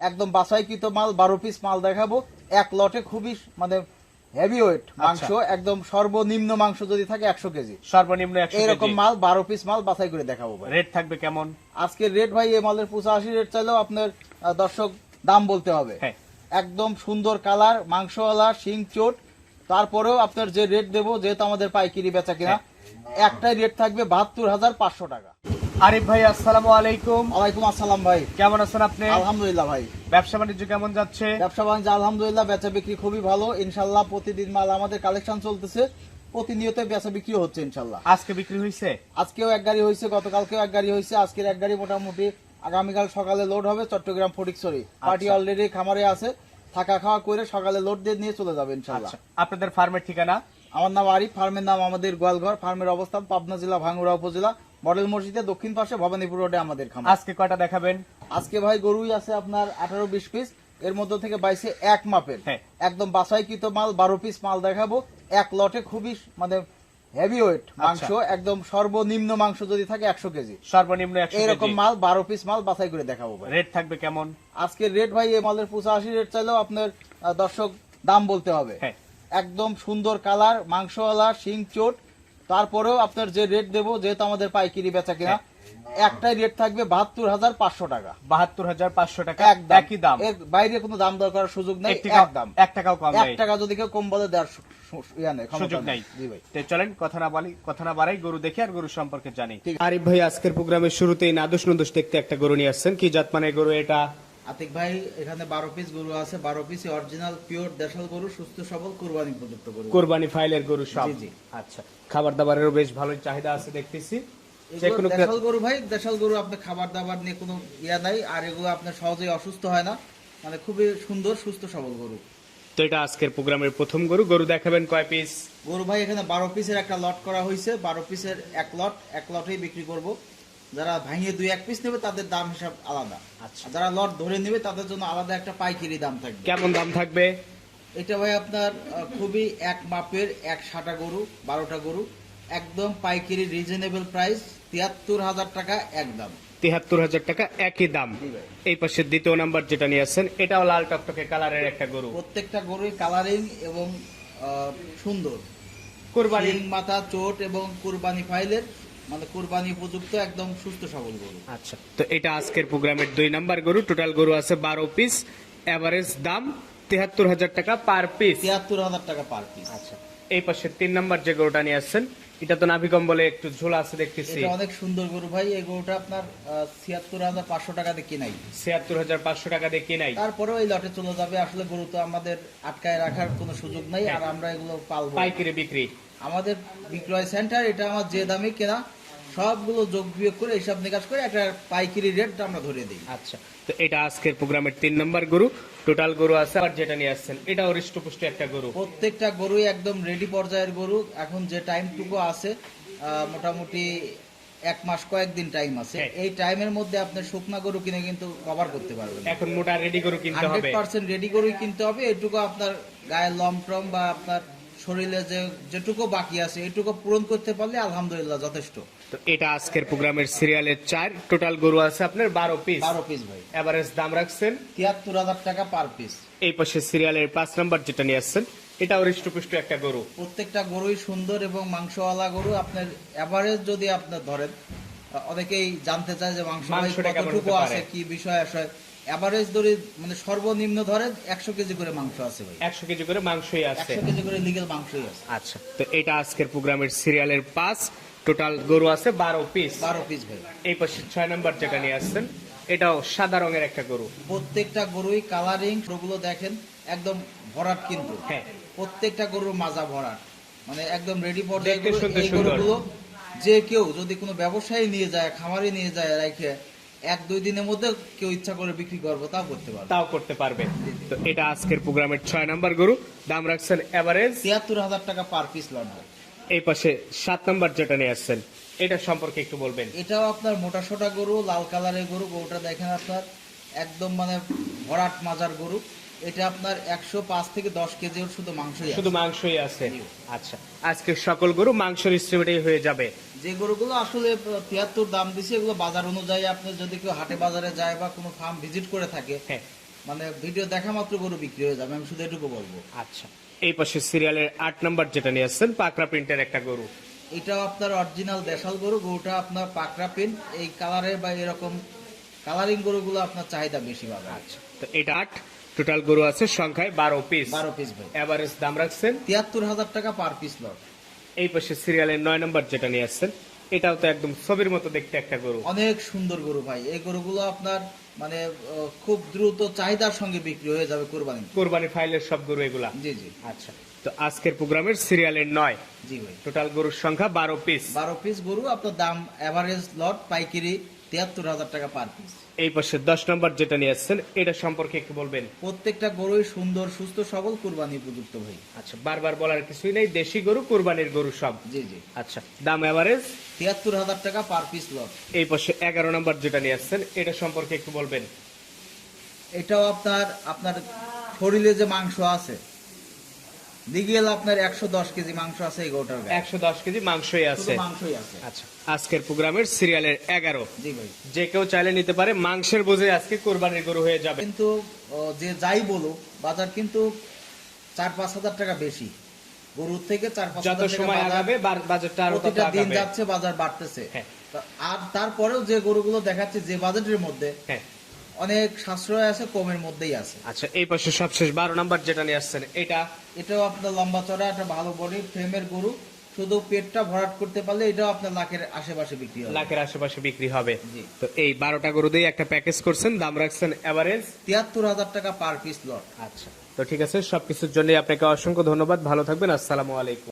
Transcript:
একদম বাছাইকৃত মাল 12 পিস মাল দেখাবো এক লটে। খুবই মানে হেভি ওয়েট মাংস, একদম সর্বনিম্ন মাংস যদি থাকে 100 কেজি, সর্বনিম্ন 100 কেজি এরকম মাল 12 পিস মাল বাছাই করে দেখাবো ভাই। রেট থাকবে কেমন? আজকের রেট ভাই এই মালের 85 রেট চাইলেও আপনার দর্শক দাম বলতে হবে। হ্যাঁ। একদম সুন্দর কালার, মাংসওয়ালা, শিং চোট। তারপরেও আপনার যে রেট দেবো, যেহেতু আমাদের পাইকারি বেচা কিনা, একটাই রেট থাকবে 72,500 টাকা। আরিফ ভাই আসসালামু আলাইকুম। ওয়ালাইকুম আসসালাম ভাই, কেমন আছেন আপনি? আলহামদুলিল্লাহ ভাই। ব্যবসা বাণিজ্য কেমন যাচ্ছে? ব্যবসা বাণিজ্য আলহামদুলিল্লাহ, বেচা বিক্রি খুবই ভালো ইনশাল্লাহ। প্রতিদিন মাল আমাদের কালেকশন চলতেছে, প্রতিনিয়ত বেচা বিক্রি হচ্ছে ইনশাল্লাহ। আজকে বিক্রি হয়েছে? আজকেও এক গাড়ি হয়েছে, গতকালকেও এক গাড়ি হয়েছে, আজকের এক গাড়ি মোটামুটি আগামীকাল সকালে লোড হবে চট্টগ্রাম ফটিকছড়ি। পার্টি অলরেডি খামারে আছে, থাকা খাওয়া করে সকালে লোড দিয়ে নিয়ে চলে যাবে ইনশাল্লাহ। আপনাদের ফার্মের ঠিকানা? আমার নাম আরিফ, ফার্মের নাম আমাদের গোয়ালঘর। ফার্মের অবস্থান পাবনা জেলা ভাঙ্গুড়া উপজেলা, মডেল মসজিদের দক্ষিণ পাশে ভবানীপুর রোডে আমাদের খামার। আজকে কয়টা দেখাবেন? আজকে ভাই গরুই আছে আপনার 18-20 পিস, এর মধ্যে থেকে বাইসে এক মাপের একদম বাছাইকৃত মাল 12 পিস মাল দেখাবো এক লটে। খুবই মানে হেভি ওয়েট মাংস, একদম সর্বনিম্ন মাংস যদি থাকে 100 কেজি, সর্বনিম্ন 100 কেজি এরকম মাল 12 পিস মাল বাছাই করে দেখাবো ভাই। রেট থাকবে কেমন? আজকের রেট ভাই এই মালের 85 রেট চাইলেও আপনার দর্শক দাম বলতে হবে। একদম সুন্দর কালার, মাংসওয়ালা, শিং চোট। তারপরেও আপনার যে রেট দেবো, যেহেতু আমাদের পাইকারি বেচা কিনা, একটাই রেট থাকবে 72,500 টাকা। 72,500 টাকা একই দাম, এর বাইরে কোনো দাম দর করার সুযোগ নেই। একদম 1 টাকাও কম নাই। 1 টাকা যদি কেউ কম বলে দেওয়ার সুযোগ নাই। জি ভাই। তো চলেন কথা না বাড়াই গরু দেখি আর গরু সম্পর্কে জানি। আরিফ ভাই আজকের প্রোগ্রামের শুরুতেই নাদুস নুদুস দেখতে একটা গরু নিয়ে আসছেন, কি জাত মানে গরু এটা? আতিক ভাই এখানে 12 পিস গরু আছে, 12 পিস অরিজিনাল পিওর দেশাল গরু, সুস্থ সবল কুরবানি উপযুক্ত গরু, কুরবানি ফাইলের গরু সব। জি জি। আচ্ছা, খাবার দাবারেরও বেশ ভালোই চাহিদা আছে দেখতেছি। এগুলো দেশাল গরু ভাই, দেশাল গরু আপনার খাবার দাবার নিয়ে কোনো ইয়া নাই, আর এগুলো আপনার সহজেই অসুস্থ হয় না, মানে খুবই সুন্দর সুস্থ সবল গরু। তো এটা আজকের প্রোগ্রামের প্রথম গরু। গরু দেখাবেন কয় পিস? গরু ভাই এখানে 12 পিসের একটা লট করা হয়েছে, 12 পিসের এক লটেই বিক্রি করব। যারা ভাঙিয়ে 2-1 পিস নেবে তাদের দাম হিসাব আলাদা। আচ্ছা, যারা লট ধরে নেবে তাদের জন্য আলাদা একটা পাইকারি দাম থাকবে। কেমন দাম থাকবে এটা ভাই আপনার খুবই এক মাপের এক সাটা গরু, 12টা গরু, একদম পাইকারি রিজনেবল প্রাইস 73,000 টাকা একদম। 73,000 টাকা একই দাম। এই পাশে দ্বিতীয় নাম্বার যেটা নিয়ে আসছেন, এটাও লাল টকটকে কালারের একটা গরু। প্রত্যেকটা গরুই কালারিং এবং সুন্দর, কুরবানি মাথা চোট এবং কুরবানি ফাইলের, মানে কুরবানি উপযুক্ত একদম সুস্থ সবল গরু। আচ্ছা, তো এটা আজকের প্রোগ্রামের 2 নাম্বার গরু। টোটাল গরু আছে 12 পিস, এভারেজ দাম 73,000 টাকা পার পিস। 73,000 টাকা পার পিস। আচ্ছা, এই পাশে 3 নাম্বার যে গরুটা নিয়ে আসছেন, এটা তো নাভি কম্বলে একটু ঝোলা আছে দেখতেছি। এটা অনেক সুন্দর গরু ভাই, এই গরুটা আপনার 76,500 টাকা দিয়ে কিনাই। 76,500 টাকা দিয়ে কিনাই। তারপরেও এই লটে চলে যাবে, আসলে গরু তো আমাদের আটকায় রাখার কোনো সুযোগ নাই, আর আমরা এগুলো পালবো পাইকারি বিক্রি। আমাদের বিক্রয় সেন্টার, এটা আমার যে দামে কেনা সবগুলো যোগ বিয়োগ করে হিসাব নিকাশ করে একটা পাইকারি রেট আমরা ধরে দিই। আচ্ছা, তো এটা আজকের প্রোগ্রামের 3 নাম্বার গরু। টোটাল গরু আছে আর যেটা নিয়ে আসছেন, এটাও হৃষ্টপুষ্ট একটা গরু। প্রত্যেকটা গরুই একদম রেডি পর্যায়ের গরু। এখন যে টাইমটুকু আছে মোটামুটি 1 মাস কয়েকদিন টাইম আছে, এই টাইমের মধ্যে আপনার শুকনা গরু কিনে কিন্তু কভার করতে পারবেন। এখন মোটা রেডি গরু কিনতে হবে, 100% রেডি গরুই কিনতে হবে। এটুকু আপনার গায়ের লমটম বা আপনার শরীরে যেটুকু বাকি আছে এটুকু পূরণ করতে পারলে আলহামদুলিল্লাহ যথেষ্ট। তো এটা আজকের প্রোগ্রামের সিরিয়ালের 4। টোটাল গরু আছে আপনার 12 পিস। 12 পিস ভাই, এভারেজ দাম রাখছেন 73,000 টাকা পার পিস। এই পাশে সিরিয়ালের 5 নাম্বার যেটা নিয়ে আসছেন, এটাও হৃষ্টপুষ্ট একটা গরু। প্রত্যেকটা গরুই সুন্দর এবং মাংসওয়ালা গরু। আপনার এভারেজ যদি আপনার ধরেন, অনেকেই জানতে চায় যে মাংস কতটুকু আছে, কি বিষয় আসে। এভারেজ ধরে মানে সর্বনিম্ন ধরেন 100 কেজি করে মাংস আছে ভাই, 100 কেজি করে মাংসই আছে, 100 কেজি করে লিগ্যাল মাংসই আছে। আচ্ছা, তো এটা আজকের প্রোগ্রামের সিরিয়ালের 5। টোটাল গরু আছে 12 পিস। 12 পিস ভাই। এই পাশে 6 নাম্বার যেটা নিয়ে আসছেন, এটাও সাদা রঙের একটা গরু। প্রত্যেকটা গরুই কালারিং, ওগুলো দেখেন একদম ভরাট, কিন্তু প্রত্যেকটা গরুর মাজা ভরাট, মানে একদম রেডি পর্যায়ে। এই গরুগুলো যে কেউ যদি কোনো ব্যবসায়ী নিয়ে যায়, খামারে নিয়ে যায়, রাখে 1-2 দিনের মধ্যে কেউ ইচ্ছা করে বিক্রি করবো তাও করতে পারবে। তো এটা আজকের প্রোগ্রামের 6 নাম্বার গরু। দাম রাখছেন এভারেজ 73,000 টাকা পার পিস লটবে। এই পাশে 7 নাম্বার যেটা নিয়ে আসছেন, এটা সম্পর্কে একটু বলবেন। এটাও আপনার মোটা সোটা গরু, লাল কালারের গরু। গরুটা দেখেন আপনার একদম মানে ভরাট মাজার গরু। এটা আপনার 105 থেকে 10 কেজি শুধু মাংসই আছে। আচ্ছা, আজকে সকল গরু মাংসের এস্টিমেটেই হয়ে যাবে। যে গরুগুলো আসলে 73 দাম দিছে, এগুলো বাজার অনুযায়ী আপনি যদি কেউ হাটে বাজারে যায় বা কোনো ফার্ম ভিজিট করে থাকে, মানে ভিডিও দেখা মাত্র গরু বিক্রি হয়ে যাবে, আমি শুধু এটুকু বলবো। আচ্ছা, এই পাশে সিরিয়ালের 8 নাম্বার যেটা নিয়ে আসছেন পাকড়া প্রিন্টের একটা গরু। এটাও আপনার অরিজিনাল দেশাল গরু। গরুটা আপনার পাকড়া পিন, এই কালারে বা এরকম কালারিং গরুগুলো আপনার চাহিদা বেশি পাবে। আচ্ছা, তো এটা 8 টোটাল গরু আছে সংখ্যায় 12 পিস। 12 পিস ভাই, এভারেজ দাম রাখছেন 73,000 টাকা পার পিস লট। এই পাশে সিরিয়ালের 9 নাম্বার যেটা নিয়ে আসছেন, এটাও তো একদম ছবির মতো দেখতে একটা গরু। অনেক সুন্দর গরু ভাই, এই গরুগুলো আপনার মানে খুব দ্রুত চাহিদার সঙ্গে বিক্রি হয়ে যাবে কোরবানি। কোরবানি ফাইলের সব গরু এগুলা। জি জি। আচ্ছা, তো আজকের প্রোগ্রামের সিরিয়ালের 9 জি ভাই, টোটাল গরুর সংখ্যা 12 পিস। 12 পিস গরু, আপনার দাম এভারেজ লট পাইকারি 73,000 টাকা পার পিস। এই পাশে 10 নাম্বার যেটা নিয়ে আসছেন এটা সম্পর্কে একটু বলবেন। প্রত্যেকটা গরুই সুন্দর, সুস্থ, সবল, কুরবানি উপযুক্ত ভাই। আচ্ছা, বারবার বলার কিছুই নেই, দেশি গরু কোরবানির গরু সব। জি জি। আচ্ছা, দাম এভারেজ 73,000 টাকা পার পিস লট। এই পাশে 11 নাম্বার যেটা নিয়ে আসছেন এটা সম্পর্কে একটু বলবেন। এটাও আপনার আপনার শরীরে যে মাংস আছে, দিগেল আপনার 110 কেজি মাংস আছে এই গরুটার গায়ে। 110 কেজি মাংসই আছে। শুধু মাংসই আছে। আচ্ছা, আজকের প্রোগ্রামের সিরিয়ালের 11 জি ভাই। যে কেউ চাইলে নিতে পারে, মাংসের বোঝে আজকে কোরবানির গরু হয়ে যাবে। কিন্তু যে যাই বলো, বাজার কিন্তু 4-5 হাজার টাকা বেশি গরুর থেকে। 4-5 যত হাজার টাকা সময় বাজার, আগাবে বাজেটটা আরো তত প্রতিটা দিন আগাবে। যাচ্ছে বাজার বাড়তেছে। হ্যাঁ। আর তারপরেও যে গরুগুলো দেখাচ্ছে যে বাজেটের মধ্যে, হ্যাঁ। অনেক সাশ্রয় আছে, কমের মধ্যেই আছে। আচ্ছা, এই পাশে সবশেষ 12 নাম্বার যেটা নিয়ে আসছেন এটা এটাও আপনার লম্বা চড়া একটা ভালো বডি ফ্রেমের গরু, শুধু পেটটা ভরাট করতে পারলে এটাও আপনার লাখের আশেপাশে বিক্রি হবে। লাখের আশেপাশে বিক্রি হবে। জি। তো এই 12টা গরু দিয়ে একটা প্যাকেজ করছেন, দাম রাখছেন এভারেজ 73,000 টাকা পার পিস লট। আচ্ছা, তো ঠিক আছে, সবকিছুর জন্য আপনাকে অসংখ্য ধন্যবাদ। ভালো থাকবেন, আসসালামু আলাইকুম।